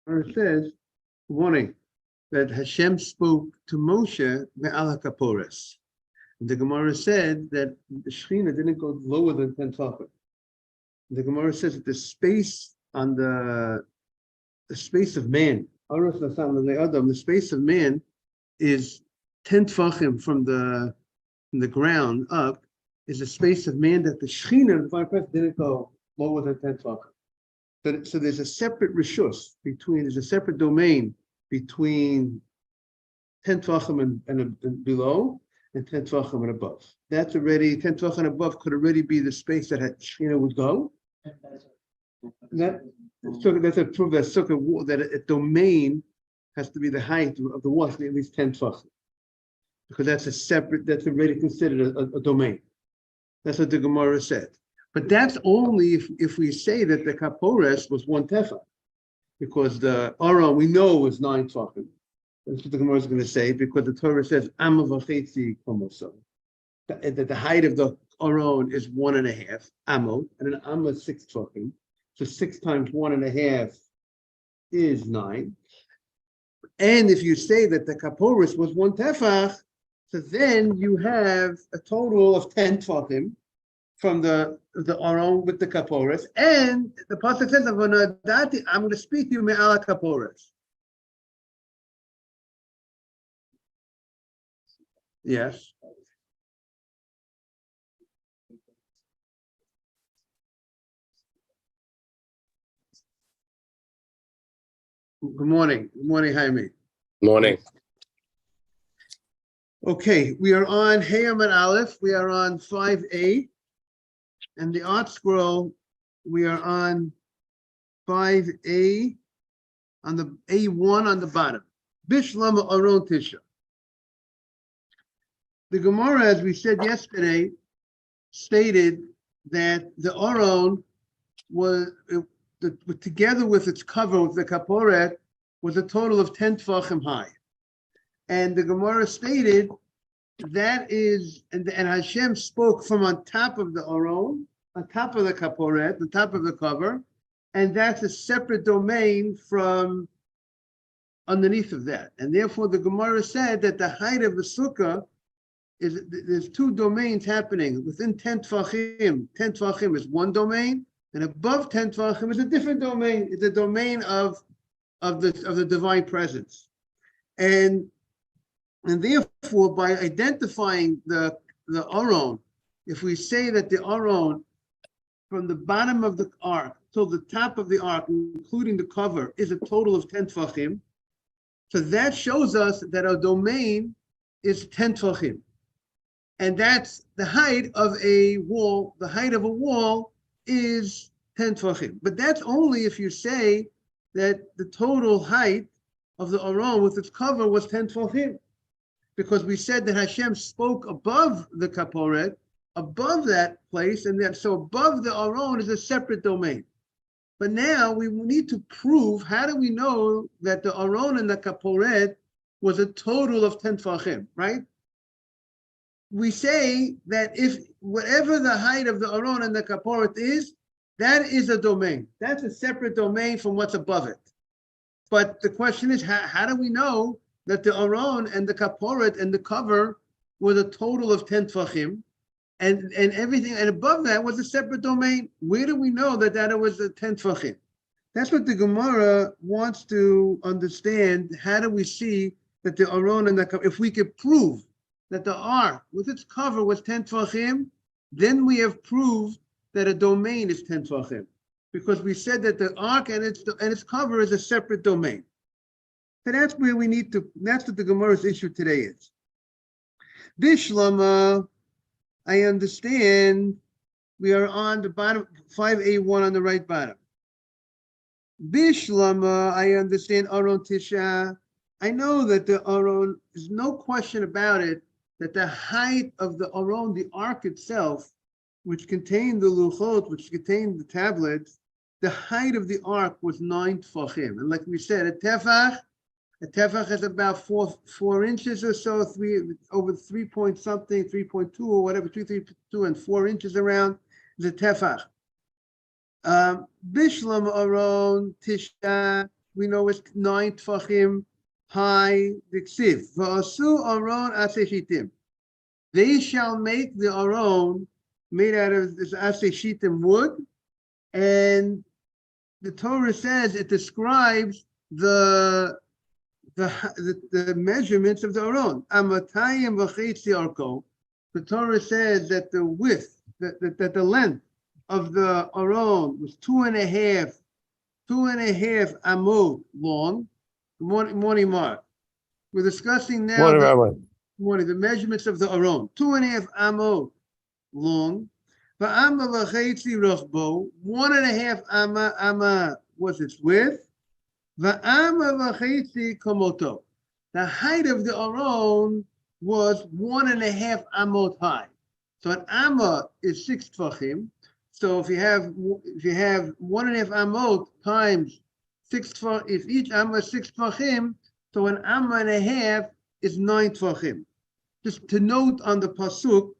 It says, warning, that Hashem spoke to Moshe me'al HaKapores. The Gemara said that the Shekhinah didn't go lower than 10 tefachim. The Gemara says that the space on the space of man, the space of man is 10 tefachim from the ground up, is a space of man that the Shekhinah, the divine presence, didn't go lower than 10 tefachim. So there's a separate rishus there's a separate domain between 10 tefachim and below, and 10 tefachim and above. That's already 10 tefachim and above could already be the space that Shekhinah would go. So that's a proof that Sukkah, that a domain has to be the height of the wall, at least 10 tefachim, because that's already considered a domain. That's what the Gemara said. But that's only if we say that the Kapores was 1 tefach, because the Aron we know was 9 tefachim. That's what the Gemara is going to say, because the Torah says Amma v'chetzi komoso, that the height of the Aron is 1.5 amot, and an amma is 6 tefachim. So 6 times 1.5 is 9. And if you say that the Kapores was 1 tefach, so then you have a total of 10 tefachim from the Aron with the Kapores, and the pasuk says, I'm going to speak to you me'al Kapores. Yes. Good morning. Good morning, Jaime. Morning. Okay, we are on Hayam and Aleph. We are on 5A. And the art scroll, we are on 5A, on the A1 on the bottom. Bishlama Aron Tisha. The Gemara, as we said yesterday, stated that the Aron was, together with its cover, with the Kaporet, was a total of 10 tefachim high. And the Gemara stated that is, and Hashem spoke from on top of the Aron, on top of the Kaporet, on top of the cover, and that's a separate domain from underneath of that. And therefore the Gemara said that the height of the Sukkah is, there's 2 domains happening. Within 10 tefachim, 10 tefachim is 1 domain, and above 10 tefachim is a different domain. It's a domain of the divine presence. And therefore, by identifying the Aron, if we say that the Aron from the bottom of the ark till the top of the ark, including the cover, is a total of 10 tefachim, so that shows us that our domain is 10 tefachim. And that's the height of a wall. The height of a wall is 10 tefachim. But that's only if you say that the total height of the Aron with its cover was 10 tefachim. Because we said that Hashem spoke above the Kaporet, above that place, and that so above the Aron is a separate domain. But now we need to prove, how do we know that the Aron and the Kaporet was a total of 10 tefachim, right? We say that if whatever the height of the Aron and the Kaporet is, that is a domain. That's a separate domain from what's above it. But the question is, how do we know that the Aron and the Kaporet and the cover was a total of 10 tefachim, and everything, and above that was a separate domain? Where do we know that it was a 10 tefachim? That's what the Gemara wants to understand. How do we see that the Aron and the Kaporet, if we could prove that the ark with its cover was 10 tefachim, then we have proved that a domain is 10 tefachim, because we said that the ark and its cover is a separate domain. So that's where we need to, that's what the Gemara's issue today is. Bishlama, I understand we are on the bottom, 5A1 on the right bottom. Bishlama, I understand Aron Tisha. I know that the Aron, there's no question about it, that the height of the Aron, the ark itself, which contained the luchot, which contained the tablets, the height of the ark was 9 tefachim. And like we said, a tefach is about 4 inches or so, over 3 point something, 3.2 or whatever, 3.2 and 4 inches around is a tefach. Bishlam Aron Tisha we know is 9 tfachim high. The ksiv va'asu aron aseh shitim. They shall make the aron made out of this aseh shitim wood, and the Torah says it describes the measurements of the aron. Amatayim v'chetzi arko. The Torah says that the width, that the length of the aron was 2.5 amot long. Morning, Mark. We're discussing now the measurements of the aron. 2.5 amot long. Va'ama v'chetzi rochbo. 1.5 amma was its width. Va'ama v'chetzi komoto. The height of the aron was 1.5 amot high. So an amma is 6 tfachim. So if you have 1.5 amot times 6 tfachim, if each amma is 6 tfachim, so an amma and a half is 9 tfachim. Just to note on the pasuk,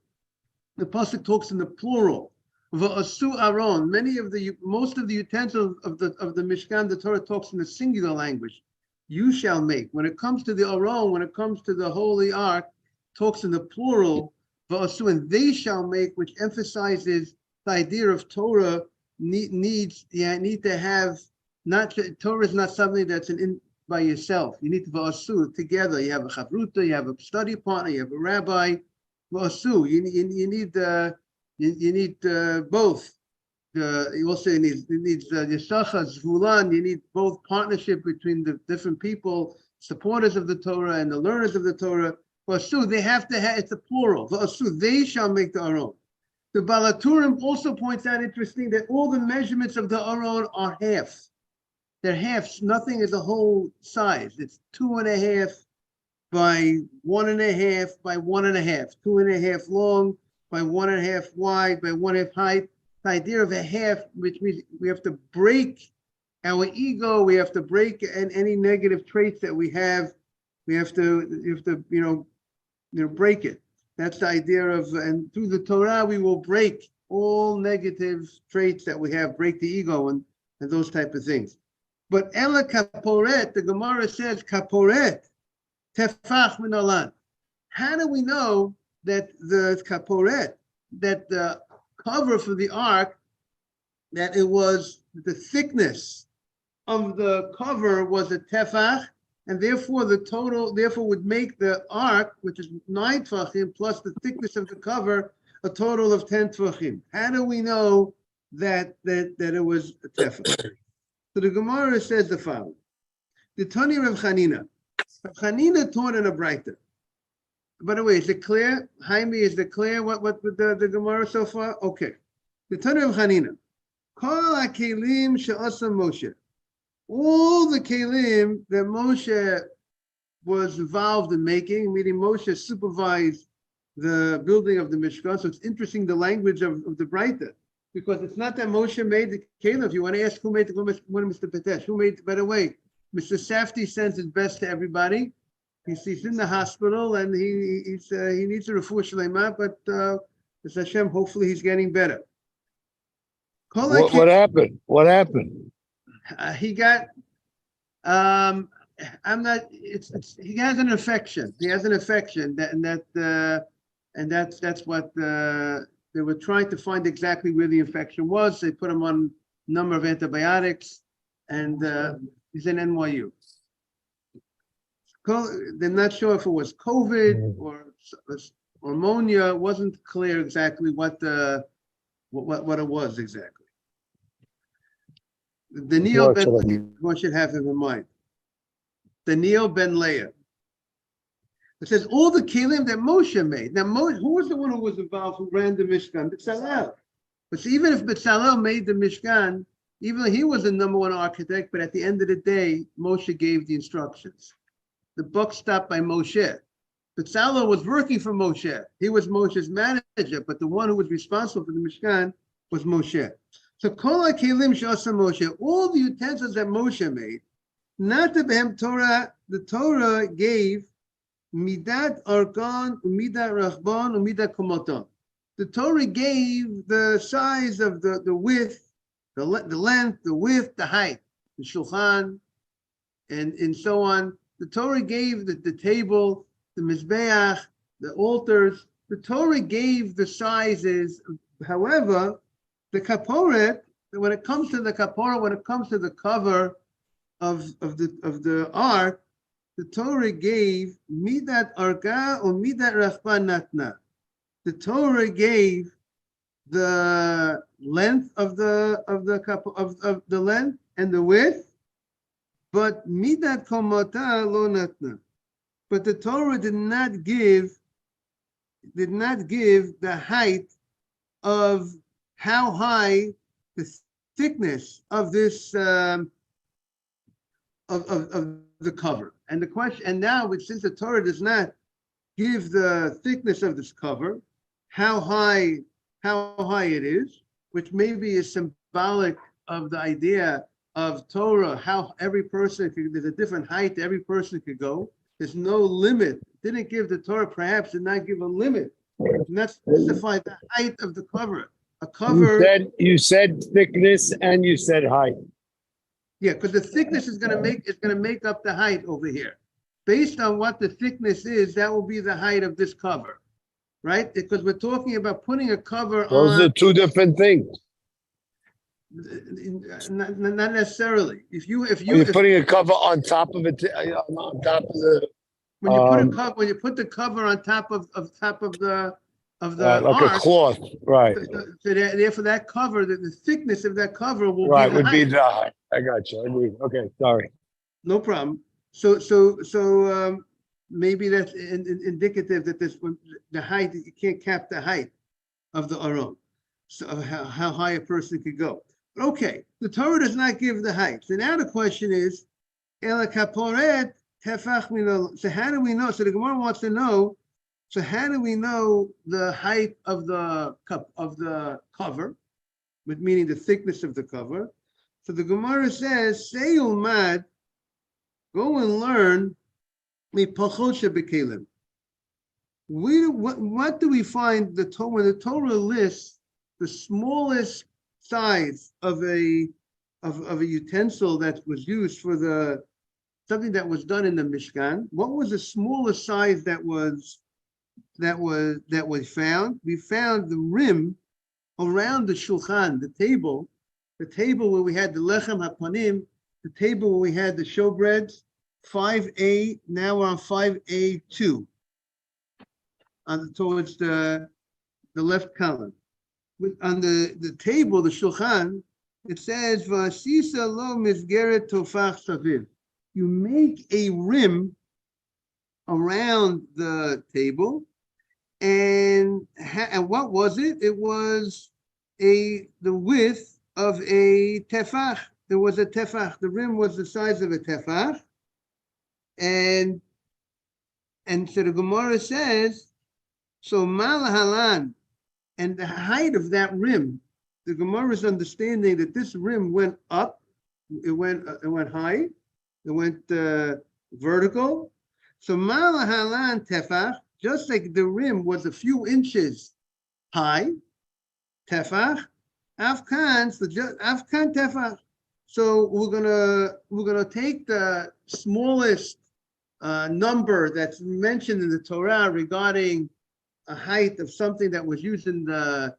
the pasuk talks in the plural. Va'asu aron. Most of the utensils of the Mishkan, the Torah talks in the singular language. You shall make. When it comes to the aron, when it comes to the holy ark, talks in the plural. Va'asu, and they shall make, which emphasizes the idea of Torah need to have Torah is not something that's by yourself. You need to va'asu together. You have a chavruta, you have a study partner, you have a rabbi. Va'asu, you need both. You also need Succah, Zvulan. You need both partnership between the different people, supporters of the Torah and the learners of the Torah. Va'asu, they have to have, it's a plural. Va'asu, they shall make the aron. The Balaturim also points out, interesting, that all the measurements of the aron are halves. They're halves. Nothing is a whole size. It's 2.5 by 1.5 by 1.5, 2.5 long by 1.5 wide by 1.5 height. The idea of a half, which means we have to break our ego, we have to break any negative traits that we have. You have to break it. That's the idea of, and through the Torah we will break all negative traits that we have, break the ego and those type of things. But Ela Kaporet, the Gemara says Kaporet Tefach min olam. How do we know that the Kaporet, that the cover for the ark, that it was the thickness of the cover was a tefach, and therefore the total would make the ark, which is 9 tefachim plus the thickness of the cover, a total of 10 tefachim. How do we know that it was a tefach? So the Gemara says the following: the Tani Rav Chanina. Rav Chanina taught in a Braita. By the way, is it clear? Jaime, is it clear what the Gemara so far? Okay. The Tani Rav Chanina. Kol ha-kelim she'asa Moshe. All the kelim that Moshe was involved in making, meaning Moshe supervised the building of the Mishkan. So it's interesting, the language of the Braita, because it's not that Moshe made the kelim. If you want to ask who made the kelim, Mr. Petesh, who made, by the way, Mr. Safdie sends his best to everybody. He's in the hospital and he needs a refuah shlema, but as Hashem, hopefully he's getting better. What happened? What happened? He got. I'm not. He has an infection. He has an infection, that's what they were trying to find exactly where the infection was. They put him on a number of antibiotics, and he's in NYU. They're not sure if it was COVID or pneumonia. It wasn't clear exactly what it was exactly. Daniel Ben, one should have him in mind. Daniel Ben Leah. It says all the kelim that Moshe made. Now, who was the one who was involved, who ran the Mishkan? Betzalel. But see, even if Betzalel made the Mishkan, even though he was the number one architect, but at the end of the day, Moshe gave the instructions. The buck stopped by Moshe. Betzalel was working for Moshe. He was Moshe's manager, but the one who was responsible for the Mishkan was Moshe. So kol ha-kelim she'asa Moshe, all the utensils that Moshe made, not the Behem Torah, the Torah gave midat arkan, umidat rachban, umidat komoton. The Torah gave the size of the width, the length, the width, the height. The shulchan, and so on. The Torah gave the table, the mizbeach, the altars. The Torah gave the sizes. However, the kaporet, when it comes to the kaporet, when it comes to the cover of the ark, the Torah gave midat arka or midat rafba natna. The Torah gave the length of the length and the width, but midat komata lo natna. But the Torah did not give the height of how high the thickness of this of the cover. And the question, and now since the Torah does not give the thickness of this cover, how high it is, which maybe is symbolic of the idea of Torah, how every person there's a different height every person could go. There's no limit. Didn't give the Torah, perhaps did not give a limit. Did not specify the height of the cover. A cover. You said thickness and you said height. Yeah, because the thickness is going to make up the height over here. Based on what the thickness is, that will be the height of this cover, right? Because we're talking about putting a cover on. Those are two different things. Not necessarily. If you're putting a cover on top of it, on top of the. When you put the cover on top of the like ark, a cloth, right? So therefore, that cover, the thickness of that cover will be the height. I got you. I agree. Okay, sorry. No problem. So maybe that's indicative that the height, you can't cap the height of the aron, so how high a person could go. Okay, the Torah does not give the height. So now the question is, Ela kaporet tefach mino. So how do we know? So the Gemara wants to know. So how do we know the height of the cover, meaning the thickness of the cover? So the Gemara says, "Seyul mad, go and learn mipachot shebekelim." What do we find when the Torah lists the smallest size of a utensil that was used for something that was done in the Mishkan? What was the smallest size that we found? We found the rim around the shulchan, the table where we had the lechem hapanim, the table where we had the showbreads, 5A. Now we're on 5A2, towards the left column. On the table, the shulchan, it says "V'asisa lo misgeret tofach saviv." You make a rim around the table, and what was it? It was the width of a tefach. There was a tefach. The rim was the size of a tefach, and so the Gemara says, so malahalan, and the height of that rim. The Gemara's understanding that this rim went up. It went high. It went vertical. So malahalan tefach, just like the rim was a few inches high, tefach, afkan, so just afkan tefach. So we're gonna take the smallest number that's mentioned in the Torah regarding a height of something that was used in the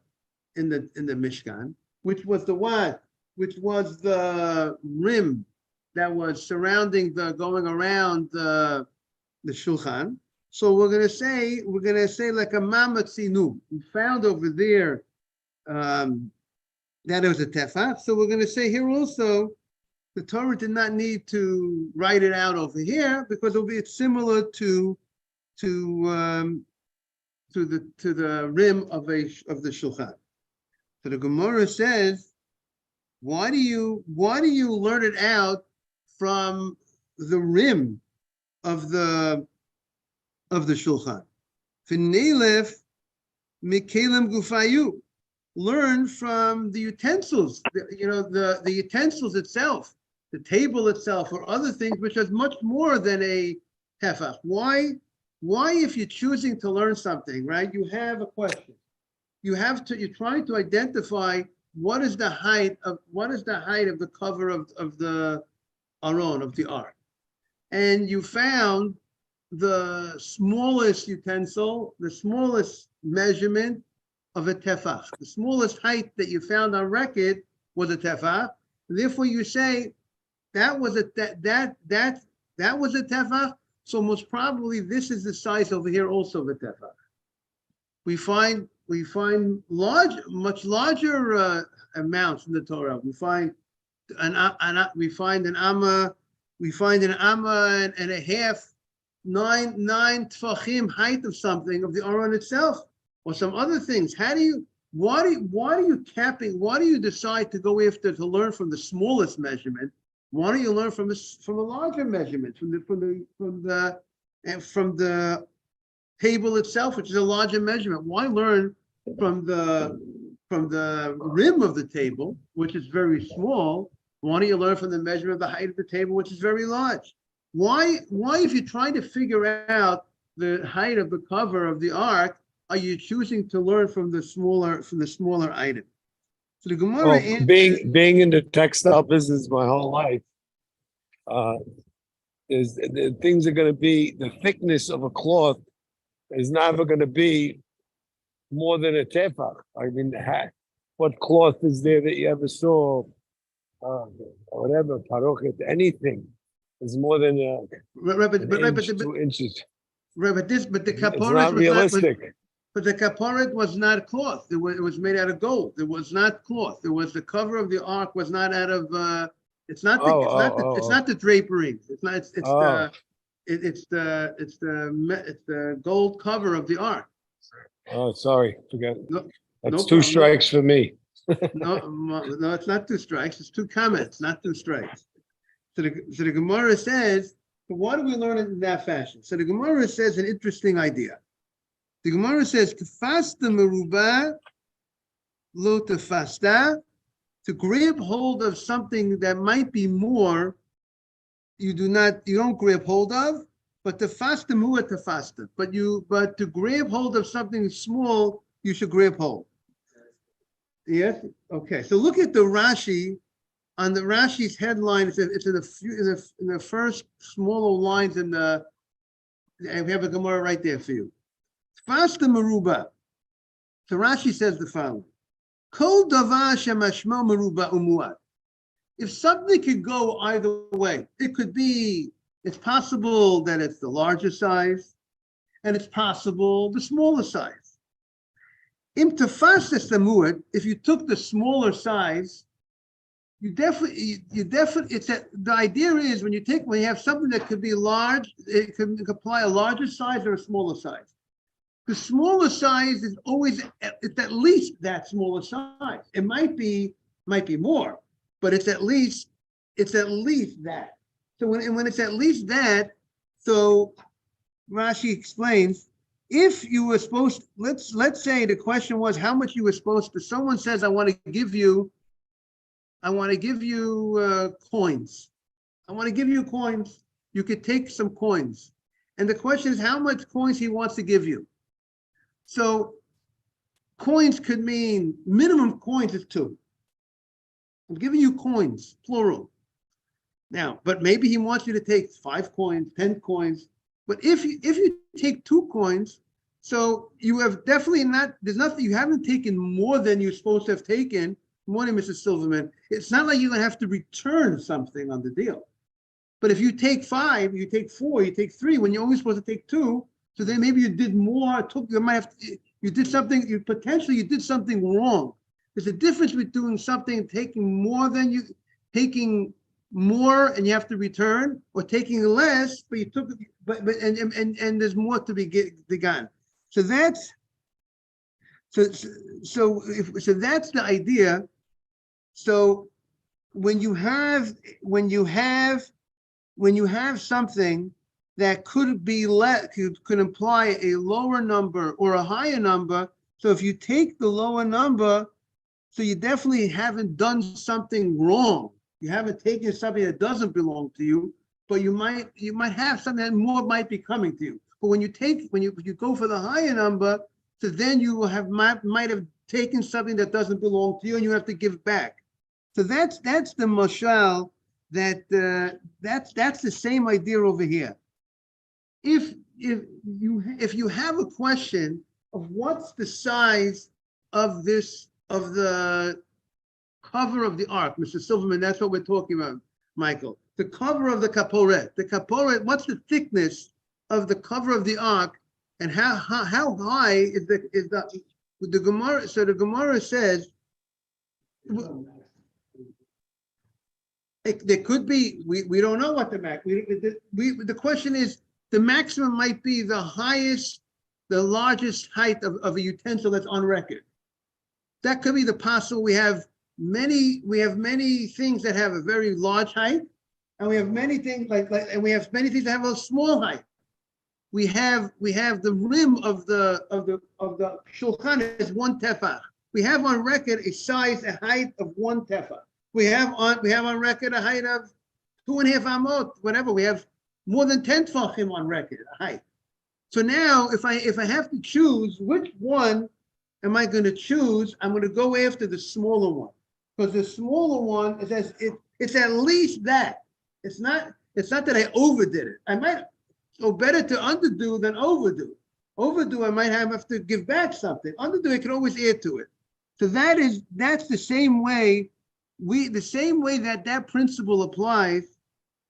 Mishkan, which was the what? Which was the rim that was surrounding going around the shulchan. So we're gonna say like a mamatzinu. We found over there that it was a tefach. So we're gonna say here also, the Torah did not need to write it out over here because it's similar to the rim of the shulchan. So the Gemara says, why do you learn it out from the rim of the shulchan? V'neilef mikelim gufayu. Learn from the utensils, the utensils itself, the table itself, or other things which is much more than a tefach. Why, if you're choosing to learn something, right? You have a question. You're trying to identify what is the height of the cover of the aron, of the ark. and you found the smallest utensil, the smallest measurement of a tefach. The smallest height that you found on record was a tefach. Therefore, you say that was a that was a tefach. So most probably this is the size over here also of a tefach. We find much larger amounts in the Torah. We find an amma and a half, nine tefachim height of something of the Aron itself, or some other things. Why do you decide to go after to learn from the smallest measurement? Why don't you learn from a larger measurement, from the table itself, which is a larger measurement? Why learn from the rim of the table, which is very small? Why don't you learn from the measurement of the height of the table, which is very large? Why if you're trying to figure out the height of the cover of the ark, are you choosing to learn from the smaller item? So the Gemara being in the textile business my whole life, the things are going to be, the thickness of a cloth is never going to be more than a tefach. I mean, what cloth is there that you ever saw? Whatever, parochet, anything is more than 2 inches. But the It's kaporet not realistic. But the kaporet was not cloth. It was made out of gold. It was not cloth. It was the cover of the ark was not out of. It's not the drapery. It's the gold cover of the ark. Oh, sorry, forget it. No, That's 2 strikes for me. No, it's not 2 strikes. It's 2 comments, not 2 strikes. So the Gemara says, so why do we learn it in that fashion? So the Gemara says an interesting idea. The Gemara says, "Tefasta meruba lo tefasta," to grab hold of something that might be more, you don't grab hold of, but tefasta mu'a tefasta. But to grab hold of something small, you should grab hold. Yes. Okay. So look at the Rashi. On the Rashi's headline, it's in the first smaller lines in the. And we have a Gemara right there for you. Tefasta meruba. So Rashi says the following: Kol davar shemashmo meruba umuat. If something could go either way, it's possible that it's the larger size, and it's possible the smaller size. Im tefastas tamuat, if you took the smaller size, the idea is when you have something that could be large, it can apply a larger size or a smaller size. The smaller size is always, it's at least that smaller size. It might be more, but it's at least that. So when it's at least that, so Rashi explains, if you were supposed, let's say the question was how much you were supposed to, someone says, I want to give you coins. I want to give you coins. You could take some coins. And the question is how much coins he wants to give you. So coins could mean minimum coins is 2. I'm giving you coins, plural. Now, but maybe he wants you to take 5 coins, 10 coins. But if you take 2 coins, so you have definitely you haven't taken more than you're supposed to have taken. Morning, Mr. Silverman. It's not like you're going to have to return something on the deal. But if you take 5, you take 4, you take 3, when you're only supposed to take 2, so then maybe you did more, you did something wrong. There's a difference between taking more and you have to return, or taking less, but you took, and there's more to be gone. So that's the idea. So when you have something that could be could imply a lower number or a higher number. So if you take the lower number, so you definitely haven't done something wrong. You haven't taken something that doesn't belong to you, but you might have something that more might be coming to you. But when you go for the higher number, so then you will might have taken something that doesn't belong to you, and you have to give back. So that's the mashal that's the same idea over here. If you have a question of what's the size of the cover of the ark, Mr. Silverman, that's what we're talking about, Michael. The cover of the kaporet. The kaporet, what's the thickness of the cover of the ark, and how high is the Gemara? So the Gemara says there could be, we don't know what the max. The question is, the maximum might be the highest, the largest height of a utensil that's on record. That could be the possible. We have many things that have a very large height, and we have many things and we have many things that have a small height. We have the rim of the shulchan is 1 tefach. We have on record a height of 1 tefach. We have on record a height of 2.5 amot, whatever. We have more than 10 tefachim on record, a height. So now, if I have to choose, which one am I going to choose? I'm going to go after the smaller one, because the smaller one it's at least that. It's not that I overdid it. I might. So better to underdo than overdo. Overdo, I might have to give back something. Underdo, I can always add to it. So that's the same way that principle applies.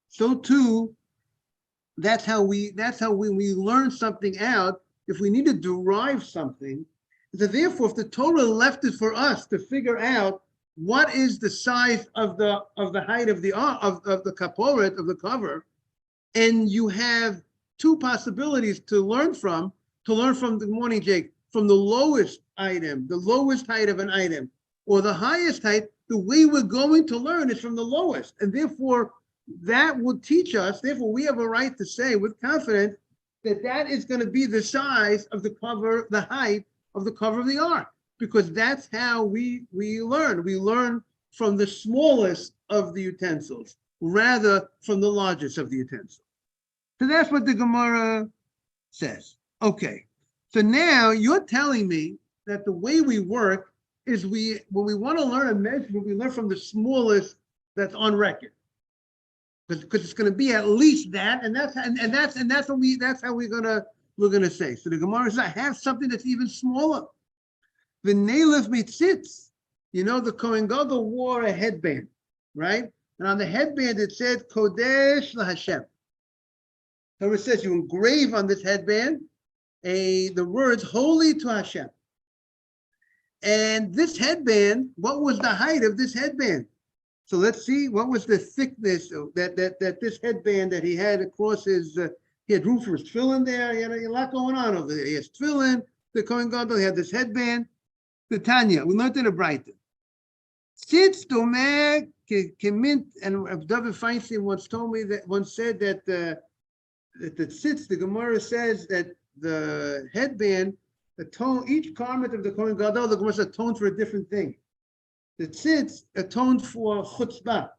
So too, that's how we learn something out. If we need to derive something, so therefore, if the Torah left it for us to figure out what is the size of the height of the kaporet, of the cover, and you have two possibilities to learn from. Good morning, Jake, from the lowest item, the lowest height of an item, or the highest height. The way we're going to learn is from the lowest, and therefore that will teach us. Therefore, we have a right to say with confidence that is going to be the size of the cover, the height of the cover of the ark, because that's how we learn. We learn from the smallest of the utensils rather from the largest of the utensils. So that's what the Gemara says. Okay, so now you're telling me that the way we work is when we want to learn a measurement, we learn from the smallest that's on record, because it's going to be at least that, and that's how we're gonna say. So the Gemara says, I have something that's even smaller. The Nelev Mitzitz, the Kohen Gadol wore a headband, right? And on the headband it said Kodesh LaHashem. So it says you engrave on this headband the words "Holy to Hashem." And this headband, what was the height of this headband? So let's see, what was the thickness of that this headband that he had across his? He had room for his tefillin there. He had a lot going on over there. He has tefillin. The Kohen Gadol, he had this headband. The Tanya, we learned in a Breita. Sitz domeh kemint, and David Feinstein once said that the tzitz, the Gemara says that the headband, each garment of the Kohen Gadol, the Gemara says atoned for a different thing. The tzitz atoned for chutzpah.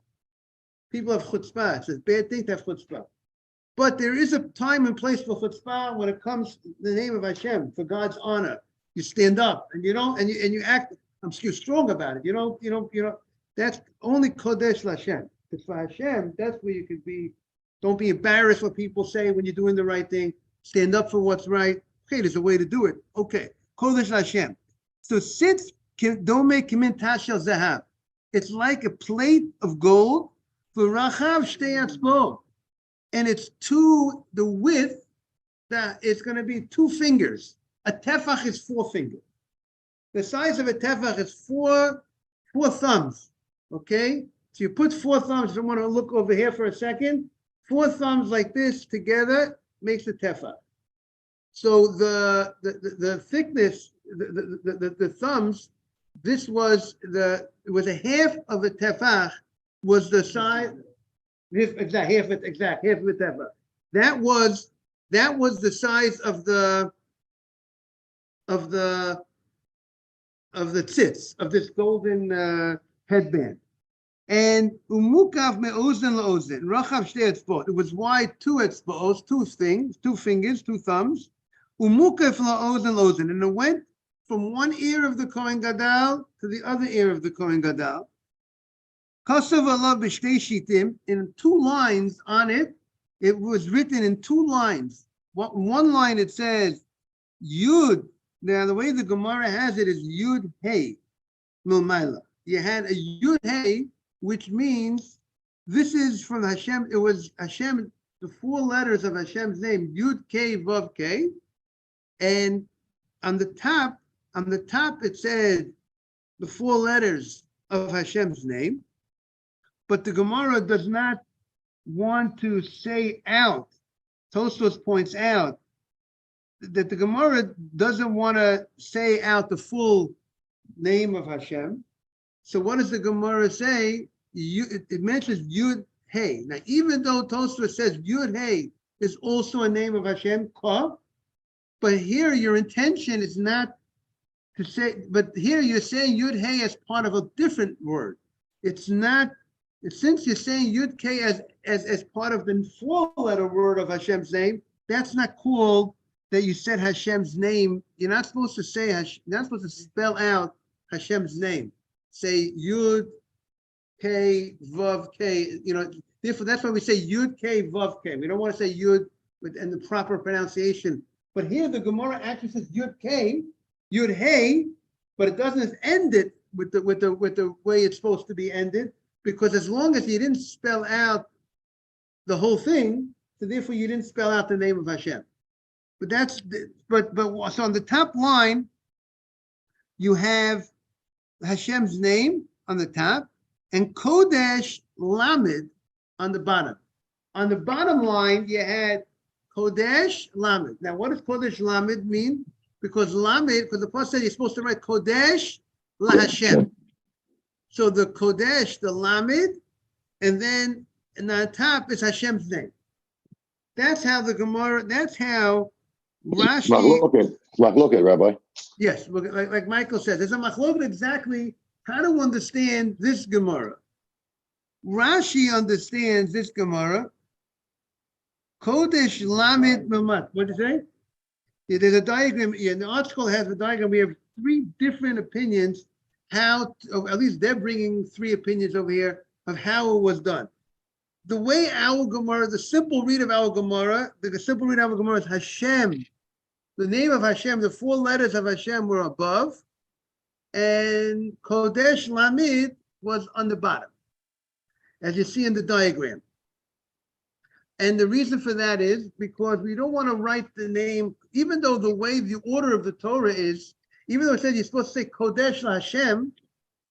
People have chutzpah. It's a bad thing to have chutzpah. But there is a time and place for chutzpah when it comes to the name of Hashem, for God's honor. You stand up and you don't, and you act. You're strong about it. You know. That's only Kodesh Hashem. Because for Hashem, that's where you could be. Don't be embarrassed what people say when you're doing the right thing. Stand up for what's right. Okay, there's a way to do it. Okay, Kodesh Hashem. So since Dome Kimin Tashel Zahab, it's like a plate of gold for Rachav Shtei Atzbo, and it's the width that it's going to be 2 fingers. A tefach is 4 fingers. The size of a tefach is four thumbs. Okay, so you put 4 thumbs. If you want to look over here for a second, 4 thumbs like this together makes a tefach. So the thickness, the thumbs, it was a half of a tefach was the size. Half of a tefach. That was the size of the tzitz, of this golden headband. And umukav me'ozen la'ozen, rachav shtei etzbot. It was wide 2 etzbot, 2 fingers, 2 thumbs. Umukav la'ozen la'ozen, and it went from one ear of the Kohen Gadol to the other ear of the Kohen Gadol. Kasav alav b'shtei shitim, in 2 lines on it, it was written in 2 lines. One line it says Yud. Now the way the Gemara has it is Yud Hey Milmaila. You had a Yud Hey, which means this is from Hashem. It was Hashem, the 4 letters of Hashem's name, Yud K Vav K, and on the top it said the 4 letters of Hashem's name, but the Gemara does not want to say out. Tosfos points out that the Gemara doesn't want to say out the full name of Hashem. So what does the Gemara say? It mentions Yud Hey. Now, even though Tosfos says Yud Hey is also a name of Hashem, Ka, but here your intention is not to say, but here you're saying Yud Hey as part of a different word. It's not, since you're saying Yud K as part of the 4-letter word of Hashem's name, that's not called that you said Hashem's name. You're not supposed to say, you're not supposed to spell out Hashem's name. Say Yud K Vav K. Therefore that's why we say Yud K Vav K. We don't want to say Yud in the proper pronunciation. But here the Gemara actually says Yud K, Yud Hey, but it doesn't end it with the way it's supposed to be ended, because as long as you didn't spell out the whole thing, so therefore you didn't spell out the name of Hashem. But so on the top line, you have Hashem's name on the top and Kodesh Lamed on the bottom. On the bottom line, you had Kodesh Lamed. Now, what does Kodesh Lamed mean? Because the Pasuk said you're supposed to write Kodesh La Hashem. So the Kodesh, the Lamed, and then on the top is Hashem's name. That's how the Gemara, that's how Rashi. Machloket, Rabbi. Yes, like Michael said, there's a machloket exactly how to understand this Gemara. Rashi understands this Gemara. Kodesh Lamed Mamat. What did you say? Yeah, there's a diagram. Yeah, the article has a diagram. We have 3 different opinions. At least they're bringing 3 opinions over here of how it was done. The way our Gemara, the simple read of our Gemara, is Hashem. The name of Hashem, the 4 letters of Hashem were above, and Kodesh Lamed was on the bottom, as you see in the diagram. And the reason for that is because we don't want to write the name, even though the way the order of the Torah is, even though it says you're supposed to say Kodesh Hashem,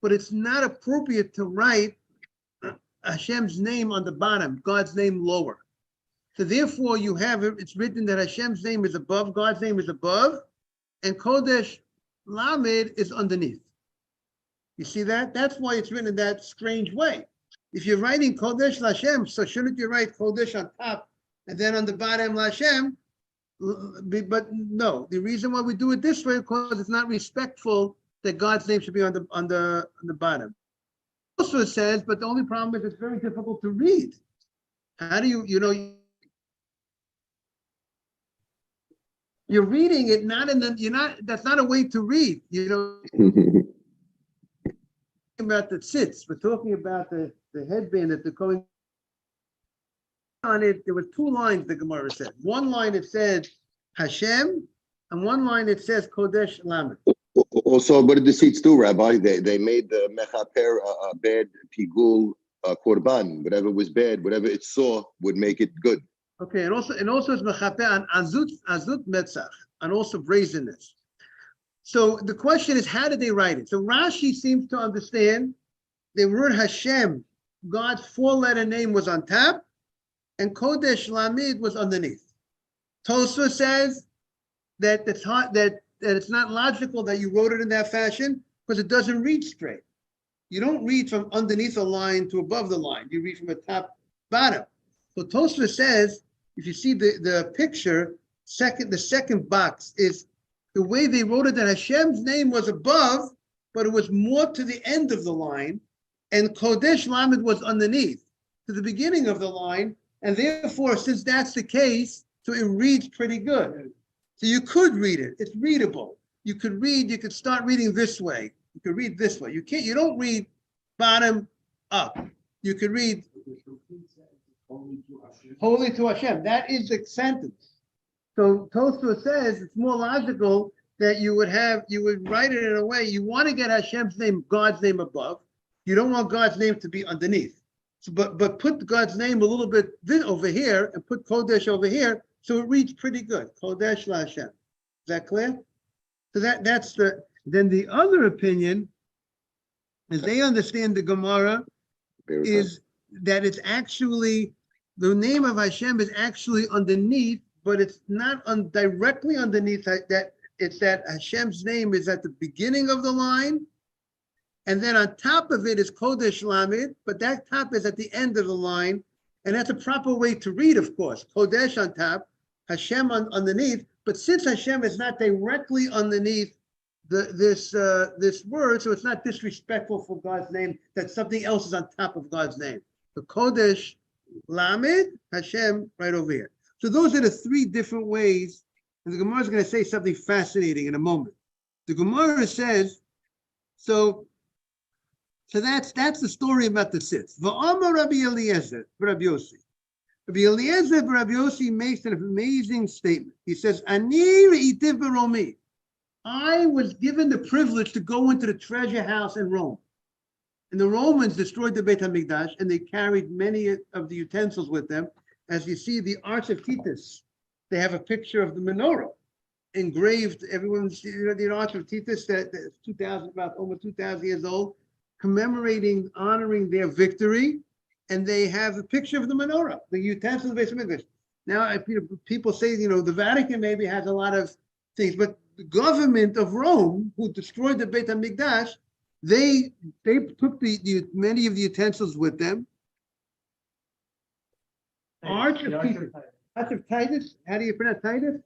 but it's not appropriate to write Hashem's name on the bottom, God's name lower. So therefore you have it, it's written that Hashem's name is above, God's name is above, and Kodesh Lamed is underneath. You see that? That's why it's written in that strange way. If you're writing Kodesh Hashem, so shouldn't you write Kodesh on top and then on the bottom Hashem? But no, the reason why we do it this way is because it's not respectful that God's name should be on the bottom. Also says, but the only problem is it's very difficult to read. How do you're reading it that's not a way to read, about the tzitz, we're talking about the headband that they're going on it. There were 2 lines the Gemara said. One line it said Hashem, and one line it says Kodesh Lamed. Also, what did the seats do, Rabbi? They made the mechaper a bad pigul korban. Whatever was bad, whatever it saw would make it good. Okay, and also it's mechaper on azut metzach, and also brazenness. So the question is, how did they write it? So Rashi seems to understand the word Hashem, God's 4-letter name, was on top, and Kodesh Lamed was underneath. Tosfos says that it's not logical that you wrote it in that fashion because it doesn't read straight. You don't read from underneath a line to above the line. You read from the top bottom. So Tosfos says, if you see the picture, the second box is the way they wrote it, that Hashem's name was above, but it was more to the end of the line, and Kodesh Lamed was underneath, to the beginning of the line, and therefore, since that's the case, so it reads pretty good. So you could read it. It's readable. You could start reading this way. You could read this way. You don't read bottom up. You could read holy to Hashem. That is the sentence. So Tosfos says it's more logical that you would write it in a way, you want to get Hashem's name, God's name above. You don't want God's name to be underneath. So, but put God's name a little bit over here and put Kodesh over here, so it reads pretty good. Kodesh la Hashem. Is that clear? So that's then the other opinion is they understand the Gemara is that it's actually, the name of Hashem is actually underneath, but it's not directly underneath that. It's that Hashem's name is at the beginning of the line, and then on top of it is Kodesh Lamed, but that top is at the end of the line, and that's a proper way to read, of course. Kodesh on top, Hashem underneath, but since Hashem is not directly underneath this word, so it's not disrespectful for God's name that something else is on top of God's name. The Kodesh Lamed, Hashem right over here. So those are the three different ways. And the Gemara is going to say something fascinating in a moment. The Gemara says, so that's the story about the sits. V'amar Rabbi Eliezer, Rabbi Yossi. Rabbi Eliezer, Rabbi Yossi makes an amazing statement. He says, Ani re'itiv b'Romi. I was given the privilege to go into the treasure house in Rome. And the Romans destroyed the Beit HaMikdash, and they carried many of the utensils with them. As you see, the Arch of Titus, they have a picture of the menorah engraved. Everyone's, the Arch of Titus that's almost 2,000 years old, commemorating, honoring their victory. And they have a picture of the menorah, the utensils of the Beit HaMikdash. Now, people say, the Vatican maybe has a lot of things, but the government of Rome, who destroyed the Beit HaMikdash, they took many of the utensils with them. Arch of Titus. Arch of Titus. How do you pronounce Titus?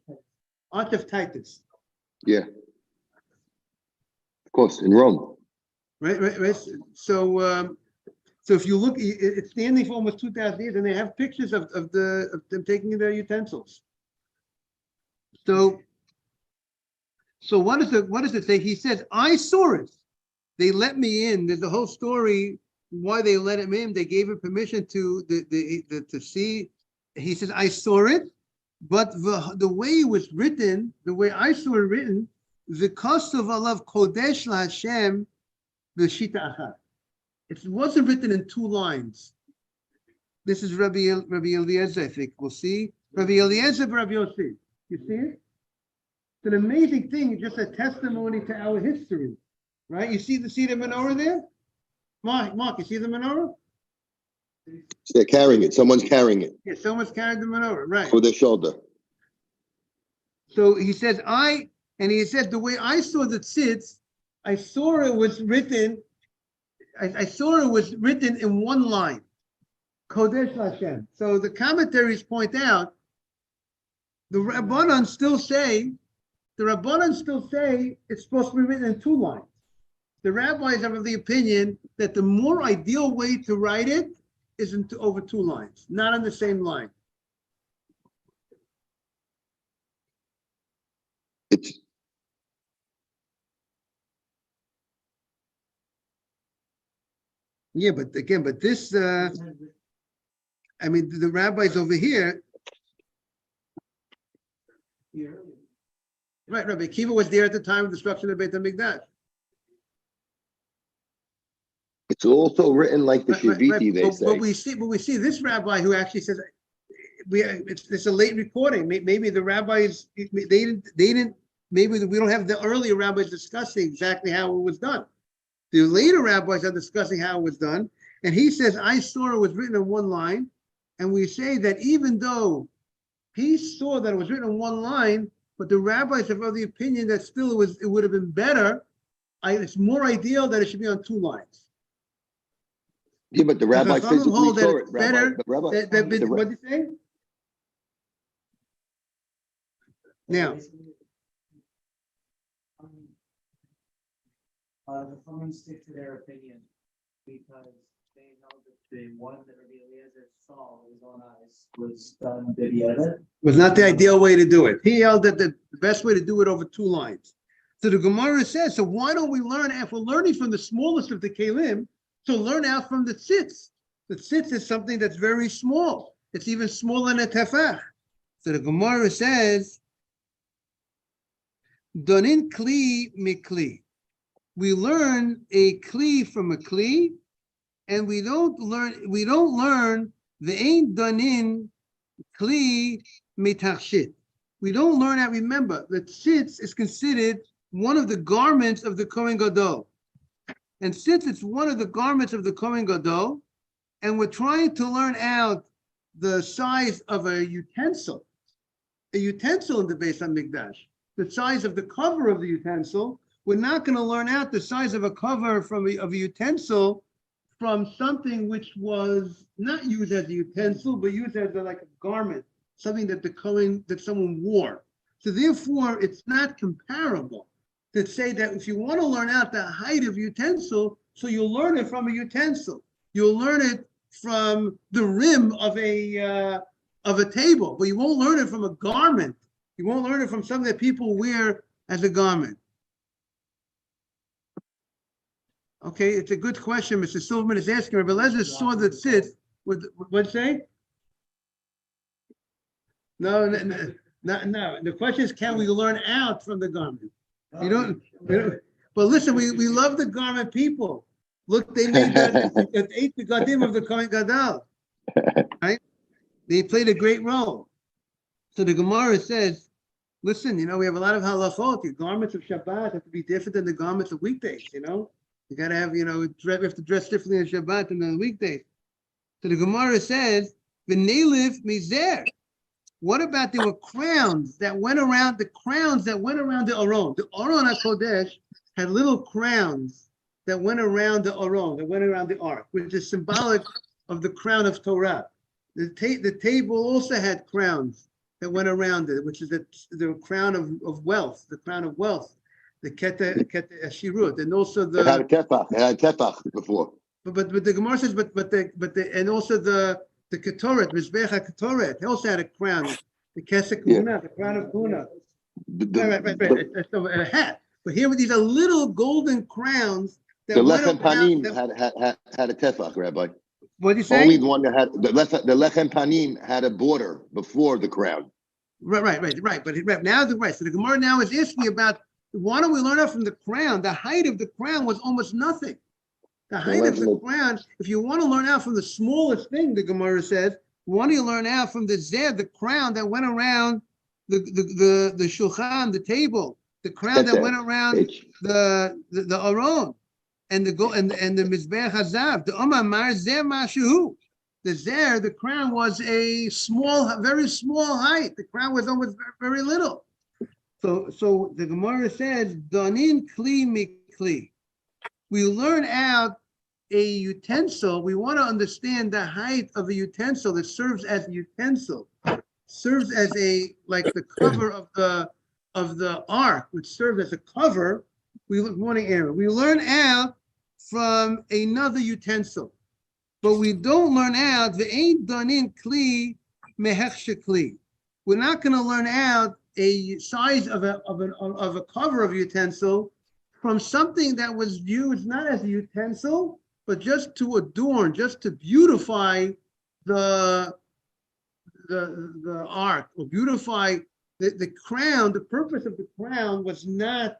Arch of Titus. Yeah. Of course, in Rome. Right. So if you look, it's standing for almost 2,000 years, and they have pictures of them taking their utensils. So what does it say? He says, I saw it. They let me in. There's a whole story why they let him in. They gave him permission to see. He says, I saw it, but the way it was written, the way I saw it written, the cost of Allah Kodesh La Hashem v'shita achad. It wasn't written in two lines. This is Rabbi Eliezer, I think. We'll see. Rabbi Eliezer, Rabbi Yossi. You see it? It's an amazing thing, just a testimony to our history, right? You see the menorah there? Mark, you see the menorah? They're carrying it. Someone's carrying it. Yeah, someone's carrying the menorah, right? Over their shoulder. So he says, the way I saw the tzitz, I saw it was written in one line. Kodesh Hashem. So the commentaries point out, the Rabbanan still say it's supposed to be written in two lines. The rabbis are of the opinion that the more ideal way to write it is over two lines, not on the same line. Yeah, but this, the rabbis over here, right, Rabbi Akiva was there at the time of the destruction of Beit HaMikdash. It's also written like the Shiviti, they say. But we see this rabbi who actually says it's a late recording. Maybe the rabbis they didn't. Maybe we don't have the earlier rabbis discussing exactly how it was done. The later rabbis are discussing how it was done, and he says, "I saw it was written in one line," and we say that even though he saw that it was written in one line, but the rabbis are of the opinion that still it would have been better. It's more ideal that it should be on two lines. Yeah, but the rabbi physically saw it. What did you say? Now, the Chachamim stick to their opinion because they know that the one that Rabbi Eliezer saw with his own eyes was done b'diavad. Was not the ideal way to do it. He held that the best way to do it over two lines. So the Gemara says, so why don't we learn, if we're learning from the smallest of the Kelim, So learn out from the tzitz. The tzitz is something that's very small. It's even smaller than a tefach. So the Gemara says, Donin kli mikli. We learn a kli from a kli, and we don't learn the ain't donin kli mitachshit. We don't learn that. Remember, the tzitz is considered one of the garments of the Kohen Gadol. And since it's one of the garments of the Kohen Gadol, and we're trying to learn out the size of a utensil in the Beis HaMikdash, the size of the cover of the utensil, we're not going to learn out the size of a cover of a utensil from something which was not used as a utensil, but used as like a garment, something that someone wore. So therefore, it's not comparable to say that if you want to learn out the height of utensil, so you'll learn it from a utensil. You'll learn it from the rim of a table, but you won't learn it from a garment. You won't learn it from something that people wear as a garment. Okay, it's a good question. Mr. Silverman is asking. Rabbi Lezer saw the tzitz. What'd say? No. The question is, can we learn out from the garment? You don't. But listen, we love the garment people. Look, they made that 8 begadim of the Kohen Gadol, right? They played a great role. So the Gemara says, listen, we have a lot of halachot. The garments of Shabbat have to be different than the garments of weekdays, You got to have, we have to dress differently on Shabbat than on weekdays. So the Gemara says, v'nelev mizer. What about there were crowns that went around the Aron? The Aron HaKodesh had little crowns that went around the Aron, that went around the Ark, which is symbolic of the crown of Torah. The table also had crowns that went around it, which is the crown of wealth, the crown of wealth, the Kete Ashirut, and also the. It had a tefach before. But the Gemara says, and also the Ketoret, Mizbech HaKetoret, he also had a crown, the Kesek Kuna, the crown of Kuna. Right. So a hat. But here these are little golden crowns. The Lechem Panim had a tefach, Rabbi. What do you say? Only the one that had the Lechem Panim had a border before the crown. Right. But now so the Gemara now is asking about why don't we learn out from the crown? The height of the crown was almost nothing. The height of the crown, if you want to learn out from the smallest thing, the Gemara says, why don't you learn out from the crown that went around the shulchan, the table, the crown that went around the Aron, and the Mizbech Hazav, the Omar Mar Zeh Mashu. The crown was a very small height. The crown was almost very little. So the Gemara says, Donin Kli Mikli. We learn out a utensil. We want to understand the height of a utensil that serves as a utensil, serves as the cover of the ark, which serves as a cover. Morning, Aaron. We learn out from another utensil, but we don't learn out the ain't donin kli mehechshe kli. We're not going to learn out a size of a cover of a utensil from something that was used not as a utensil, but just to adorn, just to beautify the ark, or beautify the crown. The purpose of the crown was not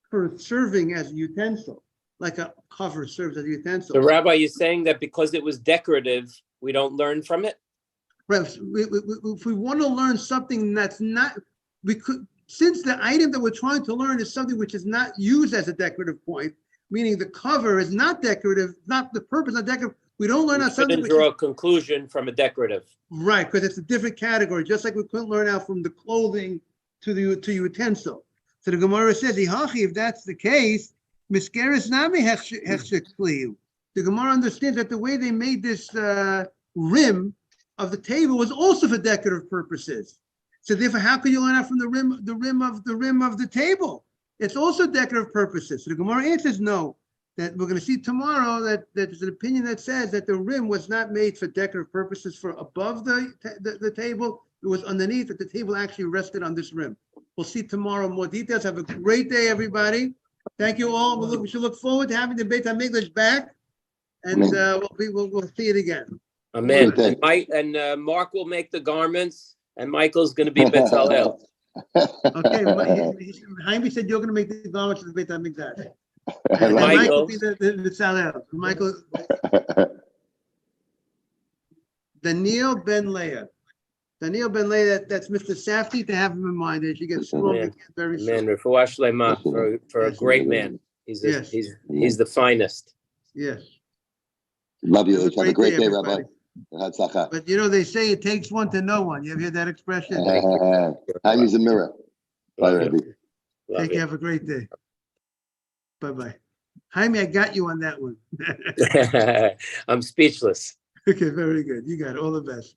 for serving as a utensil, like a cover serves as a utensil. So, Rabbi, you're saying that because it was decorative, we don't learn from it? Right. If we want to learn something that's not, we could. Since the item that we're trying to learn is something which is not used as a decorative point, meaning the cover is not decorative, not the purpose, not decorative, we don't learn out something. We couldn't draw a conclusion from a decorative. Right, because it's a different category, just like we couldn't learn out from the clothing to utensil. So the Gemara says, if that's the case, miskeres nami hechshe kliu. The Gemara understands that the way they made this rim of the table was also for decorative purposes. So therefore, how can you learn out from the rim of the table? It's also decorative purposes. So the Gemara answers no. That we're going to see tomorrow that there's an opinion that says that the rim was not made for decorative purposes for above the table. It was underneath, that the table actually rested on this rim. We'll see tomorrow more details. Have a great day, everybody. Thank you all. We should look forward to having the Beit HaMikdash back. And Amen. we'll see it again. Amen. Good And Mark will make the garments, and Michael's going to be Bezalel. Okay, Jaime said you're gonna make the garments of the Beit HaMikdash. I And love Mike Michael. will be the Tzalel. Michael, Daniel Ben Leah. Daniel Ben Leah, that's Mr. Safdie, to have him in mind as you get strong Amen. again very Amen. soon. Refuah Shlema for a Yes. great man. He's Yes. he's the finest. Yes. Love you. Have a H. Have a great day, Rabbi. everybody. Succah. But you know, they say it takes one to know one. You ever hear that expression? Time is a mirror. Bye, Love Rabbi. you. Love Take care. Have a great day. Bye-bye. Jaime, I got you on that one. you. I'm speechless. Okay, very good. You got it. All the best.